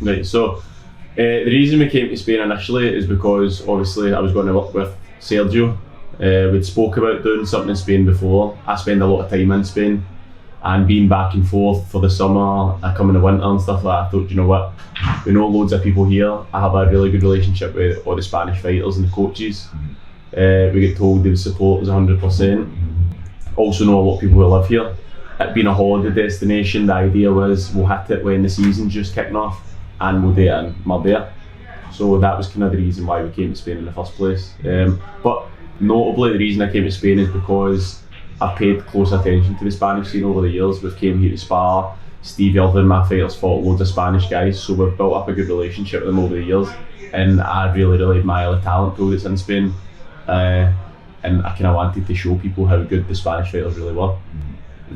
Right, so the reason we came to Spain initially is because obviously I was going to work with Sergio. We'd spoke about doing something in Spain before. I spend a lot of time in Spain, and being back and forth for the summer, I come in the winter and stuff like that. I thought, you know what, we know loads of people here. I have a really good relationship with all the Spanish fighters and the coaches. We get told they would support us 100%. Also know a lot of people who live here. It being a holiday destination, the idea was we'll hit it when the season's just kicking off, and we'll do it in Marbella. So that was kind of the reason why we came to Spain in the first place. But notably, the reason I came to Spain is because I've paid close attention to the Spanish scene over the years. We've came here to spar. Steve Irvin, my fighters, fought loads of Spanish guys, so we've built up a good relationship with them over the years. And I really admire the talent pool that's in Spain. And I kind of wanted to show people how good the Spanish fighters really were.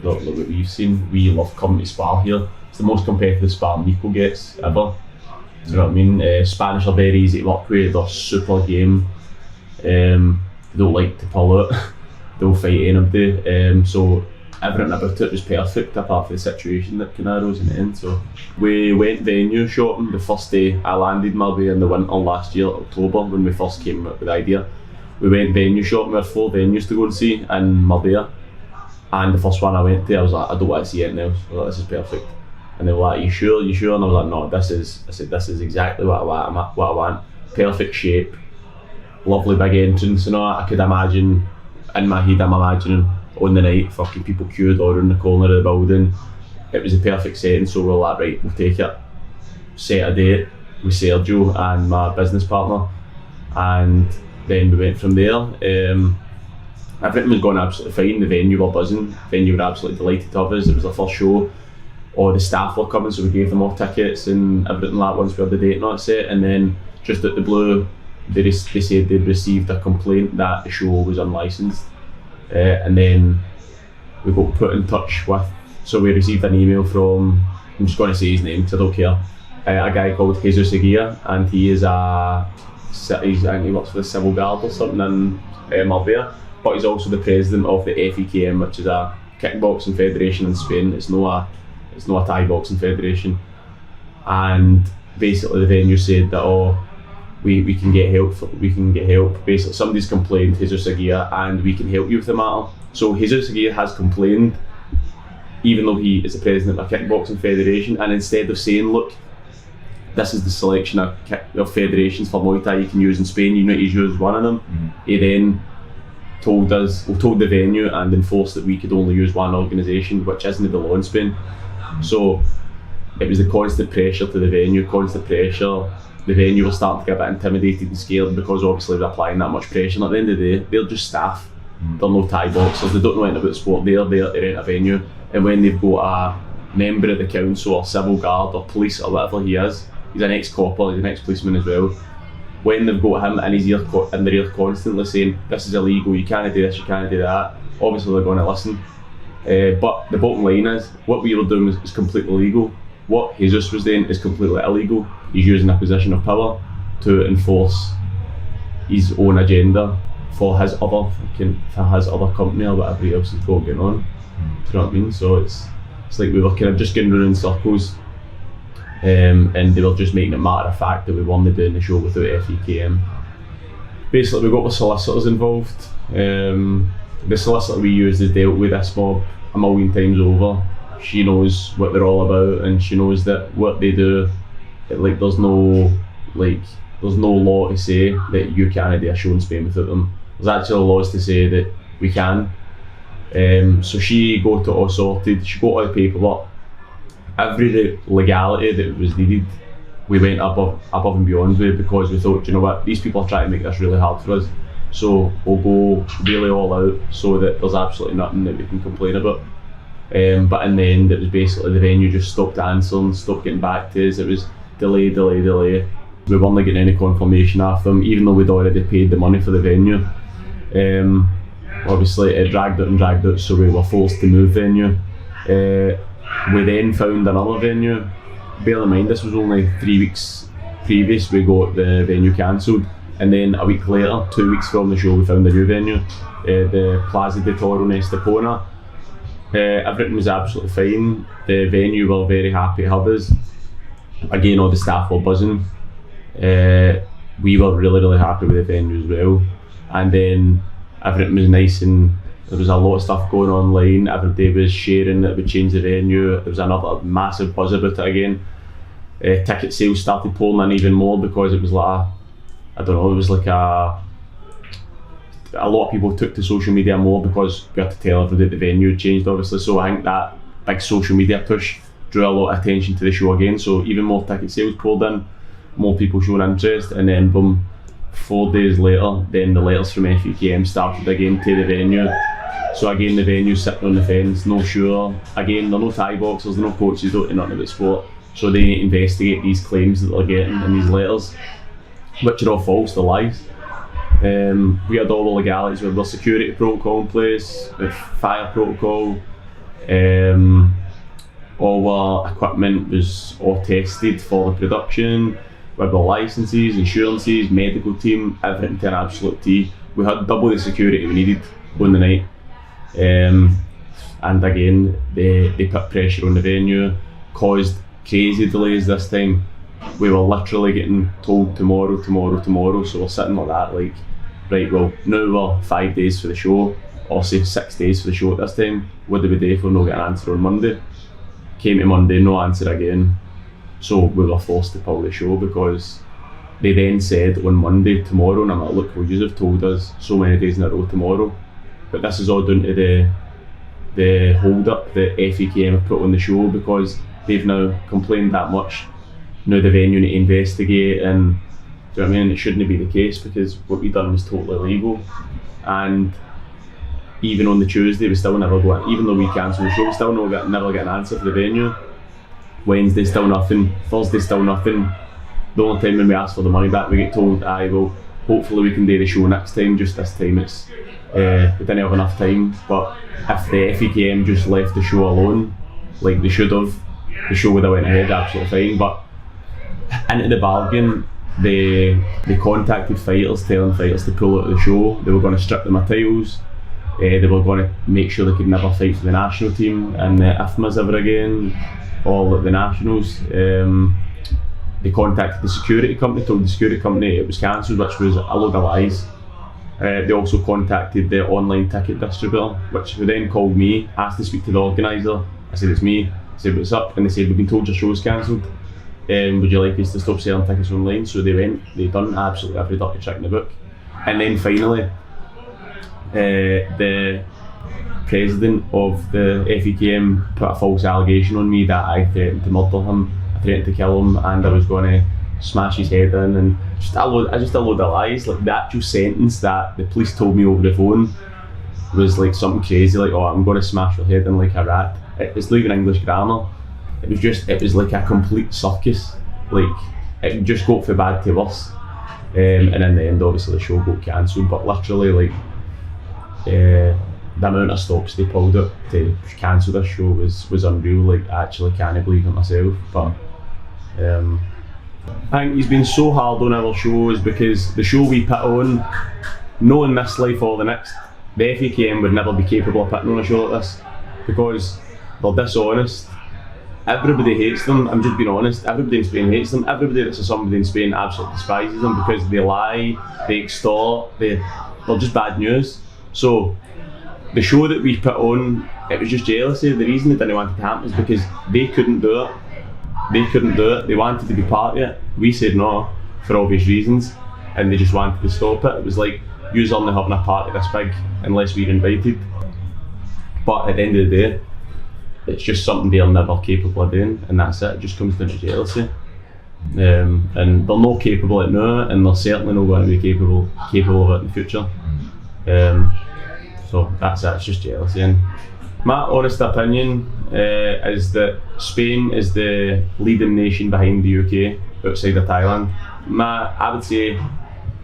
Look what we've seen. We love coming to spar here. It's the most competitive spar Nico gets ever. Do you know what I mean? Spanish are very easy to work with. They're super game. They don't like to pull out. They'll fight anybody. So everything about it was perfect apart from the situation that kind of arose in the end. So we went venue shopping the first day I landed in Marbella in the winter last year, October, when we first came up with the idea. We went venue shopping. We had 4 venues to go and see in Marbella. And the first one I went to, I was like, I don't want to see anything else. I was like, this is perfect. And they were like, you sure? And I was like, no, this is exactly what I want. Perfect shape, lovely big entrance, you know. I could imagine, in my head I'm imagining on the night, fucking people queued all around the corner of the building. It was a perfect setting, so we were like, right, we'll take it. Set a date with Sergio and my business partner, and then we went from there. Everything was going absolutely fine. The venue were buzzing. The venue were absolutely delighted to have us. It was the first show. All the staff were coming, so we gave them all tickets and everything like that once we had the date not set. And then just at the blue, they said they'd received a complaint that the show was unlicensed. And then we got put in touch with. So we received an email from, I'm just going to say his name because I don't care, a guy called Jesus Aguirre, and he is I think he works for the Civil Guard or something in Marbella. But he's also the president of the FEKM, which is a kickboxing federation in Spain. It's not a Thai boxing federation. And basically the venue said that we can get help. Basically somebody's complained, Jesus Aguirre, and we can help you with the matter. So Jesus Aguirre has complained, even though he is the president of a kickboxing federation, and instead of saying, look, this is the selection of federations for Muay Thai you can use in Spain, you need to use one of them. He then told the venue and enforced that we could only use one organisation, which isn't the law in Spain. So it was the constant pressure to the venue, The venue was starting to get a bit intimidated and scared because obviously we're applying that much pressure. And at the end of the day, they're just staff. They're no Thai boxers. They don't know anything about sport. They're there to rent a venue. And when they've got a member of the council or civil guard or police or whatever he is, he's an ex-copper, he's an ex-policeman as well. When they've got him in their ear constantly saying, this is illegal, you can't do this, you can't do that, obviously they're going to listen. But the bottom line is, what we were doing is completely legal. What Jesus was doing is completely illegal. He's using a position of power to enforce his own agenda for his other company or whatever else he's got going on. Do you know what I mean? So it's like we were kind of just going around in circles. And they were just making it matter of fact that we weren't doing the show without FEKM. Basically, we got the solicitors involved. The solicitor we used has dealt with this mob a million times over. She knows what they're all about, and she knows that what they do, there's no law to say that you can't do a show in Spain without them. There's actually laws to say that we can. So she got it all sorted. She got all the paperwork. Every legality that was needed, we went above and beyond with, because we thought, you know what, these people are trying to make this really hard for us, so we'll go really all out so that there's absolutely nothing that we can complain about. But in the end, it was basically the venue just stopped answering, stopped getting back to us. It was delay. We weren't getting any confirmation off them, even though we'd already paid the money for the venue. Obviously it dragged out, so we were forced to move venue. We then found another venue. Bear in mind, this was only 3 weeks previous we got the venue cancelled, and then a week later, 2 weeks from the show, we found a new venue, the Plaza de Toro Estepona. Everything was absolutely fine. The venue were very happy to have us. Again, all the staff were buzzing. We were really happy with the venue as well, and then everything was nice, and there was a lot of stuff going online. Everybody was sharing that we changed the venue. There was another massive buzz about it again. Ticket sales started pouring in even more because it was like it was like a lot of people took to social media more because we had to tell everybody that the venue had changed, obviously. So I think that big social media push drew a lot of attention to the show again. So even more ticket sales poured in, more people showing interest, and then boom, 4 days later, then the letters from FEKM started again to the venue. So again, the venue's sitting on the fence, no sure. Again, they're no Thai boxers, they're no coaches, don't know nothing about sport. So they need to investigate these claims that they're getting in these letters, which are all false, they're lies. We had all the legalities with the security protocol in place, with fire protocol. All our equipment was all tested for the production. With the licenses, insurances, medical team, everything to an absolute T. We had double the security we needed on the night. And again, they put pressure on the venue, caused crazy delays this time. We were literally getting told tomorrow. So we're sitting like that, like, right, well, now we're 5 days for the show, or say 6 days for the show at this time. What do we do if we don't get an answer on Monday? Came to Monday, no answer again. So we were forced to pull the show because they then said on Monday, tomorrow, and I'm like, look, well, you have told us so many days in a row tomorrow. But this is all down to the hold up that FEKM have put on the show because they've now complained that much. Now the venue need to investigate, and do you know what I mean? It shouldn't be the case because what we done was totally illegal. And even on the Tuesday, we still never got, even though we cancelled the show, we still never get an answer for the venue. Wednesday, still nothing. Thursday, still nothing. The only time when we ask for the money back, we get told, well, hopefully we can do the show next time. Just this time, it's we didn't have enough time. But if the FEKM just left the show alone, like they should have, the show would have went ahead absolutely fine. But into the bargain, they contacted fighters, telling fighters to pull out of the show. They were going to strip them of titles. They were going to make sure they could never fight for the national team and the IFMAs ever again, all at the nationals. They contacted the security company, told the security company it was cancelled, which was a load of lies. They also contacted the online ticket distributor, who then called me, asked to speak to the organiser. I said, it's me. I said, what's up? And they said, we've been told your show's cancelled. Would you like us to stop selling tickets online? So they done absolutely every dirty trick in the book. And then finally, the president of the FEKM put a false allegation on me that I threatened to murder him, I threatened to kill him, and I was going to smash his head in, and just a load of lies. Like the actual sentence that the police told me over the phone was like something crazy, like, oh, I'm going to smash your head in like a rat. It's not even English grammar. It was like a complete circus. Like it just got from bad to worse. And in the end, obviously the show got cancelled. But literally, like the amount of stops they pulled up to cancel this show was unreal. Like I actually can't believe it myself. But I think he's been so hard on our shows because the show we put on, knowing this life or the next, the FEKM would never be capable of putting on a show like this because they're dishonest. Everybody hates them. I'm just being honest. Everybody in Spain hates them. Everybody that's somebody in Spain absolutely despises them because they lie, they extort, they're just bad news. So the show that we put on, it was just jealousy. The reason they didn't want it to happen is because they couldn't do it. They wanted to be part of it. We said no for obvious reasons, and they just wanted to stop it. It was like, you're only having a party this big unless we're invited. But at the end of the day, it's just something they're never capable of doing, and that's it. It just comes down to jealousy. And they're not capable of it now, and they're certainly not going to be capable of it in the future. So that's it, it's just jealousy. And my honest opinion is that Spain is the leading nation behind the UK outside of Thailand. I would say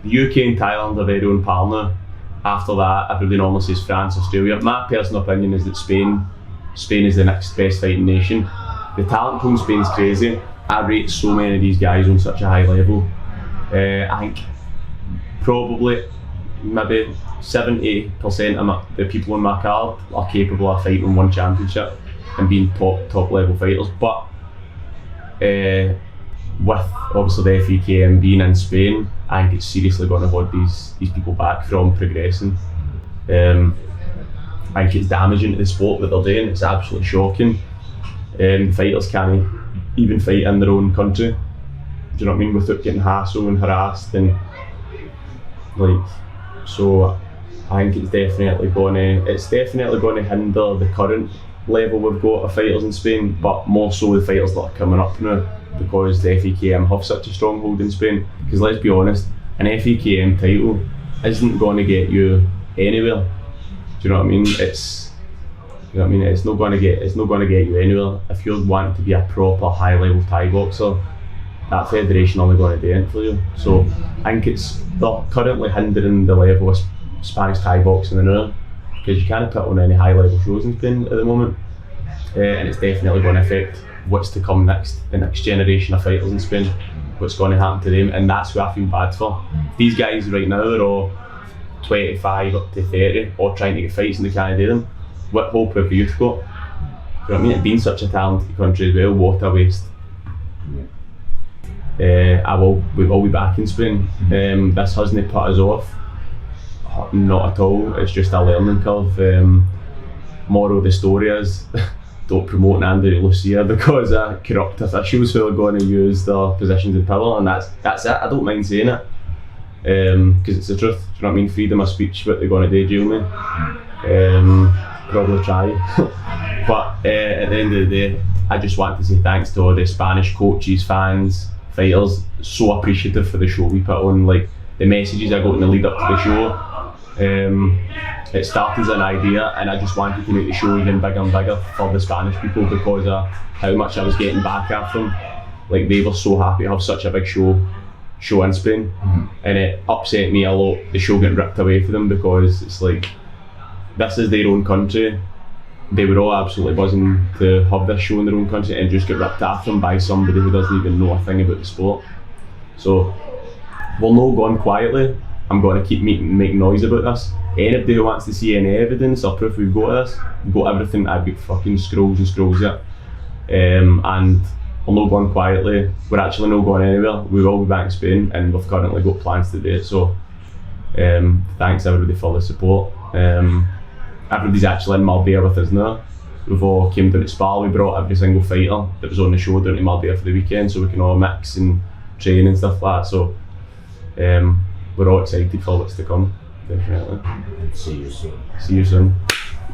the UK and Thailand are very on par now. After that, everybody normally says France, Australia. My personal opinion is that Spain is the next best fighting nation. The talent pool in Spain's crazy. I rate so many of these guys on such a high level. I think probably maybe 70% of the people on my card are capable of fighting in one championship and being top level fighters. But with obviously the FEKM being in Spain, I think it's seriously going to hold these people back from progressing. I think it's damaging to the sport that they're doing. It's absolutely shocking. Fighters can't even fight in their own country. Do you know what I mean? Without getting hassled and harassed, and like, so I think it's definitely going to hinder the current level we've got of fighters in Spain, but more so the fighters that are coming up now, because the FEKM have such a stronghold in Spain. Because let's be honest, an FEKM title isn't going to get you anywhere. Do you know what I mean? It's not going to get you anywhere. If you're wanting to be a proper high level Thai boxer, that federation only going to do it for you. So I think they're currently hindering the level of Spanish Thai boxing now, because you can't put on any high level shows in Spain at the moment, and it's definitely going to affect what's to come next, the next generation of fighters in Spain, what's going to happen to them, and that's who I feel bad for. These guys right now are all 25 up to 30, all trying to get fights and they can't do them. What hope have youth got? Do you know what I mean? It being such a talented country as well, what a waste. We will be back in Spain. This hasn't put us off, not at all. It's just a learning curve. Moral of the story is, don't promote Nando Lucia because corrupt officials who are going to use their positions in power, and that's it. I don't mind saying it, because it's the truth. Do you know what I mean? Freedom of speech, what they're going to do, jail me. Probably try. But at the end of the day, I just want to say thanks to all the Spanish coaches, fans, fighters. So appreciative for the show we put on. Like, the messages I got in the lead up to the show, it started as an idea, and I just wanted to make the show even bigger and bigger for the Spanish people, because of how much I was getting back at them. Like, they were so happy to have such a big show in Spain, and it upset me a lot, the show getting ripped away from them, because it's like, this is their own country. They were all absolutely buzzing to have this show in their own country, and just get ripped off them by somebody who doesn't even know a thing about the sport. So we'll not go on quietly. I'm going to keep making noise about this. Anybody who wants to see any evidence or proof we've got this, we've got everything. I've got fucking scrolls and scrolls yet. And we're not going quietly. We're actually not going anywhere. We will be back in Spain, and we've currently got plans to do it. So thanks everybody for the support. Everybody's actually in Marbella with us now. We've all came down to Spa. We brought every single fighter that was on the show down to Marbella for the weekend, so we can all mix and train and stuff like that. So we're all excited for what's to come, definitely. See you soon. See you soon.